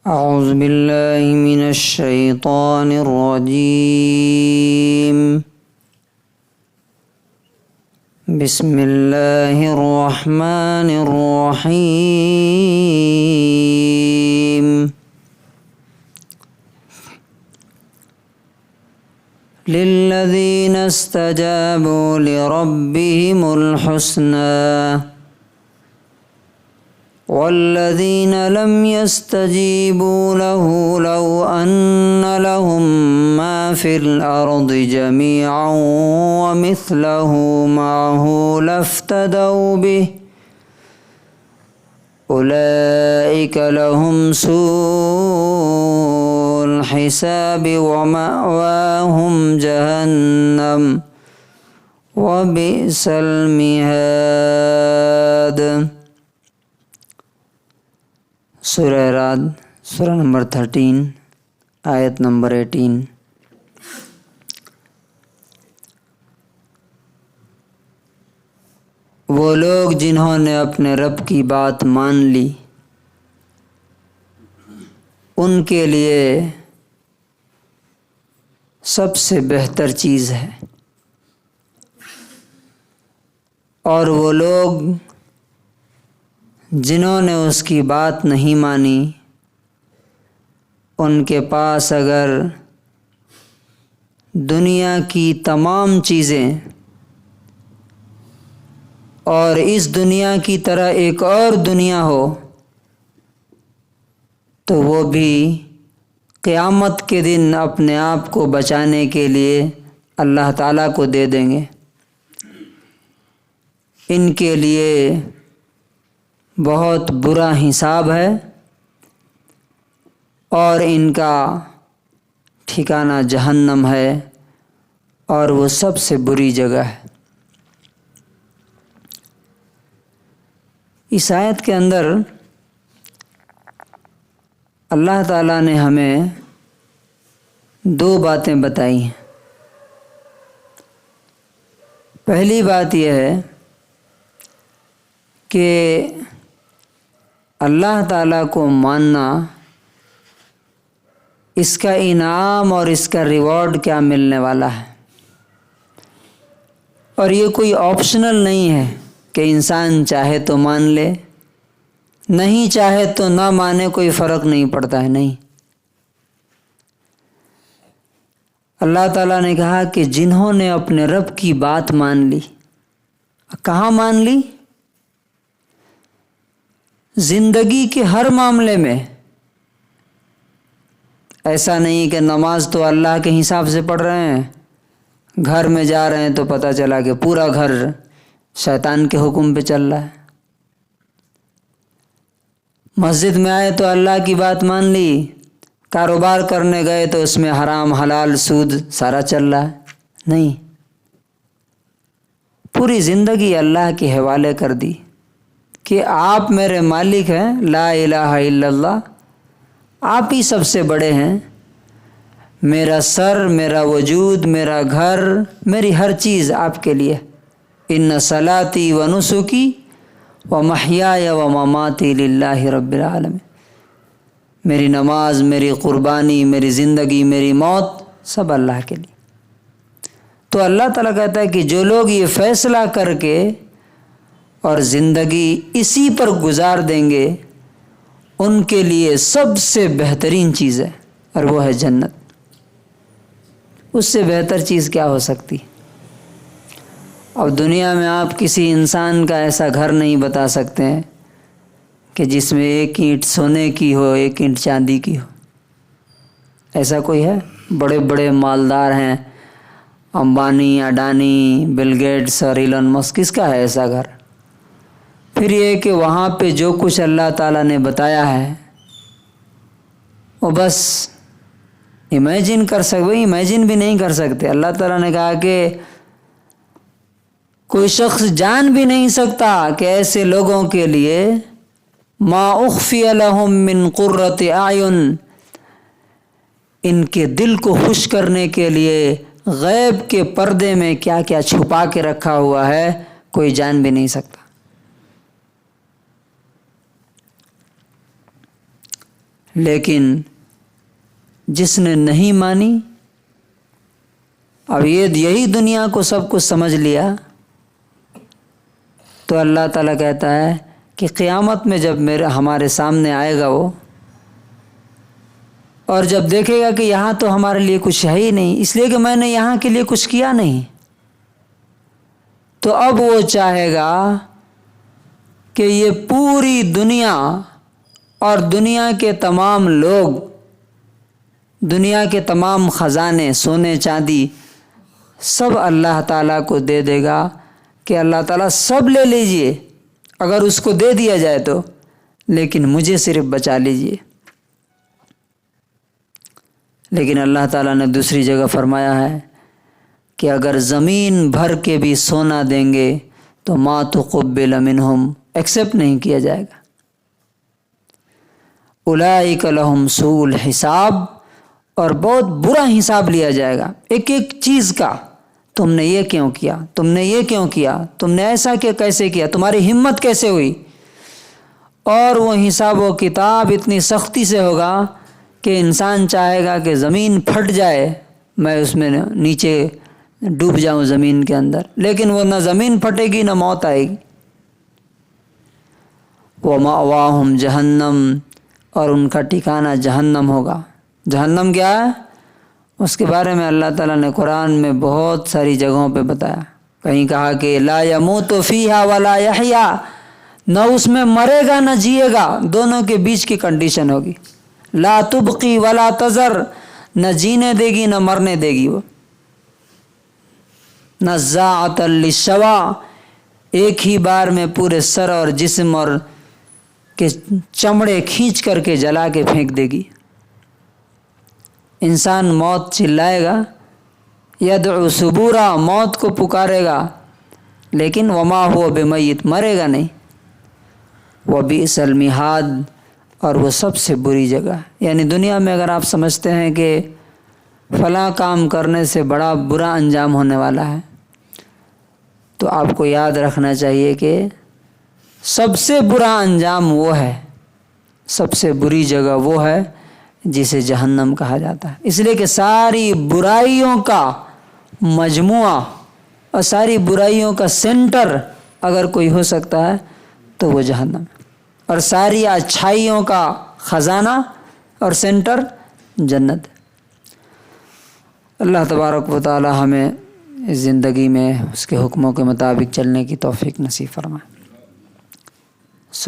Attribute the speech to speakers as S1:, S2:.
S1: أعوذ بالله من الشيطان الرجيم. بسم الله الرحمن الرحيم. للذين استجابوا لربهم الحسنى والذين لم يستجيبوا له لو أن لهم ما في الأرض جميعا ومثله معه لافتدوا به أولئك لهم سوء الحساب ومأواهم جهنم وبئس المهاد. سورہ رعد سورہ نمبر 13 آیت نمبر 18. وہ لوگ جنہوں نے اپنے رب کی بات مان لی ان کے لیے سب سے بہتر چیز ہے، اور وہ لوگ جنہوں نے اس کی بات نہیں مانی ان کے پاس اگر دنیا کی تمام چیزیں اور اس دنیا کی طرح ایک اور دنیا ہو تو وہ بھی قیامت کے دن اپنے آپ کو بچانے کے لیے اللہ تعالیٰ کو دے دیں گے. ان کے لیے بہت برا حساب ہے اور ان کا ٹھکانہ جہنم ہے اور وہ سب سے بری جگہ ہے. اس آیت کے اندر اللہ تعالیٰ نے ہمیں دو باتیں بتائی ہیں. پہلی بات یہ ہے کہ اللہ تعالیٰ کو ماننا، اس کا انعام اور اس کا ریوارڈ کیا ملنے والا ہے، اور یہ کوئی آپشنل نہیں ہے کہ انسان چاہے تو مان لے، نہیں چاہے تو نہ مانے، کوئی فرق نہیں پڑتا ہے. نہیں، اللہ تعالیٰ نے کہا کہ جنہوں نے اپنے رب کی بات مان لی. کہاں مان لی؟ زندگی کے ہر معاملے میں. ایسا نہیں کہ نماز تو اللہ کے حساب سے پڑھ رہے ہیں، گھر میں جا رہے ہیں تو پتہ چلا کہ پورا گھر شیطان کے حکم پہ چل رہا ہے. مسجد میں آئے تو اللہ کی بات مان لی، کاروبار کرنے گئے تو اس میں حرام حلال سود سارا چل رہا ہے. نہیں، پوری زندگی اللہ کے حوالے کر دی کہ آپ میرے مالک ہیں، لا الہ الا اللہ، آپ ہی سب سے بڑے ہیں. میرا سر، میرا وجود، میرا گھر، میری ہر چیز آپ کے لیے. ان صلاتی و نسکی و محیای و مماتی للہ رب العالمین. میری نماز، میری قربانی، میری زندگی، میری موت سب اللہ کے لیے. تو اللہ تعالیٰ کہتا ہے کہ جو لوگ یہ فیصلہ کر کے اور زندگی اسی پر گزار دیں گے ان کے لیے سب سے بہترین چیز ہے، اور وہ ہے جنت. اس سے بہتر چیز کیا ہو سکتی؟ اب دنیا میں آپ کسی انسان کا ایسا گھر نہیں بتا سکتے ہیں کہ جس میں ایک اینٹ سونے کی ہو، ایک اینٹ چاندی کی ہو. ایسا کوئی ہے؟ بڑے بڑے مالدار ہیں، امبانی، اڈانی، بل گیٹس اور ایلن مسک، کس کا ہے ایسا گھر؟ پھر یہ کہ وہاں پہ جو کچھ اللہ تعالیٰ نے بتایا ہے وہ بس امیجن کر سکتے، امیجن بھی نہیں کر سکتے. اللہ تعالیٰ نے کہا کہ کوئی شخص جان بھی نہیں سکتا کہ ایسے لوگوں کے لیے ما اخفی لہم من قرۃ اعین، ان کے دل کو خوش کرنے کے لیے غیب کے پردے میں کیا کیا چھپا کے رکھا ہوا ہے، کوئی جان بھی نہیں سکتا. لیکن جس نے نہیں مانی، اب یہی دنیا کو سب کچھ سمجھ لیا، تو اللہ تعالیٰ کہتا ہے کہ قیامت میں جب ہمارے سامنے آئے گا وہ، اور جب دیکھے گا کہ یہاں تو ہمارے لیے کچھ ہے ہی نہیں، اس لیے کہ میں نے یہاں کے لیے کچھ کیا نہیں، تو اب وہ چاہے گا کہ یہ پوری دنیا اور دنیا کے تمام لوگ، دنیا کے تمام خزانے، سونے چاندی، سب اللہ تعالیٰ کو دے دے گا کہ اللہ تعالیٰ سب لے لیجئے اگر اس کو دے دیا جائے تو، لیکن مجھے صرف بچا لیجئے۔ لیکن اللہ تعالیٰ نے دوسری جگہ فرمایا ہے کہ اگر زمین بھر کے بھی سونا دیں گے تو ما تقبل منہم، ایکسیپٹ نہیں کیا جائے گا۔ اولئک لہم سوء الحساب، اور بہت برا حساب لیا جائے گا ایک ایک چیز کا، تم نے یہ کیوں کیا، تم نے یہ کیوں کیا، تم نے ایسا کیسے کیا، تمہاری ہمت کیسے ہوئی۔ اور وہ حساب و کتاب اتنی سختی سے ہوگا کہ انسان چاہے گا کہ زمین پھٹ جائے، میں اس میں نیچے ڈوب جاؤں زمین کے اندر، لیکن وہ نہ زمین پھٹے گی نہ موت آئے گی۔ وَمَأْوَاهُمْ جہنم، اور ان کا ٹھکانہ جہنم ہوگا۔ جہنم کیا ہے؟ اس کے بارے میں اللہ تعالیٰ نے قرآن میں بہت ساری جگہوں پہ بتایا۔ کہیں کہا کہ لا يموت فیہا ولا یحیا، نہ اس میں مرے گا نہ جیے گا، دونوں کے بیچ کی کنڈیشن ہوگی۔ لا تبقی ولا تذر، نہ جینے دے گی نہ مرنے دے گی وہ۔ نزاعۃ للشوا، ایک ہی بار میں پورے سر اور جسم اور کے چمڑے کھینچ کر کے جلا کے پھینک دے گی۔ انسان موت چلائے گا، یدعو ثبورا، موت کو پکارے گا، لیکن وما ہوا بمیت، مرے گا نہیں۔ وبئس المہاد، اور وہ سب سے بری جگہ، یعنی دنیا میں اگر آپ سمجھتے ہیں کہ فلاں کام کرنے سے بڑا برا انجام ہونے والا ہے، تو آپ کو یاد رکھنا چاہیے کہ سب سے برا انجام وہ ہے، سب سے بری جگہ وہ ہے جسے جہنم کہا جاتا ہے۔ اس لیے کہ ساری برائیوں کا مجموعہ اور ساری برائیوں کا سینٹر اگر کوئی ہو سکتا ہے تو وہ جہنم ہے، اور ساری اچھائیوں کا خزانہ اور سینٹر جنت ہے۔ اللہ تبارک و تعالی ہمیں اس زندگی میں اس کے حکموں کے مطابق چلنے کی توفیق نصیب فرمائے۔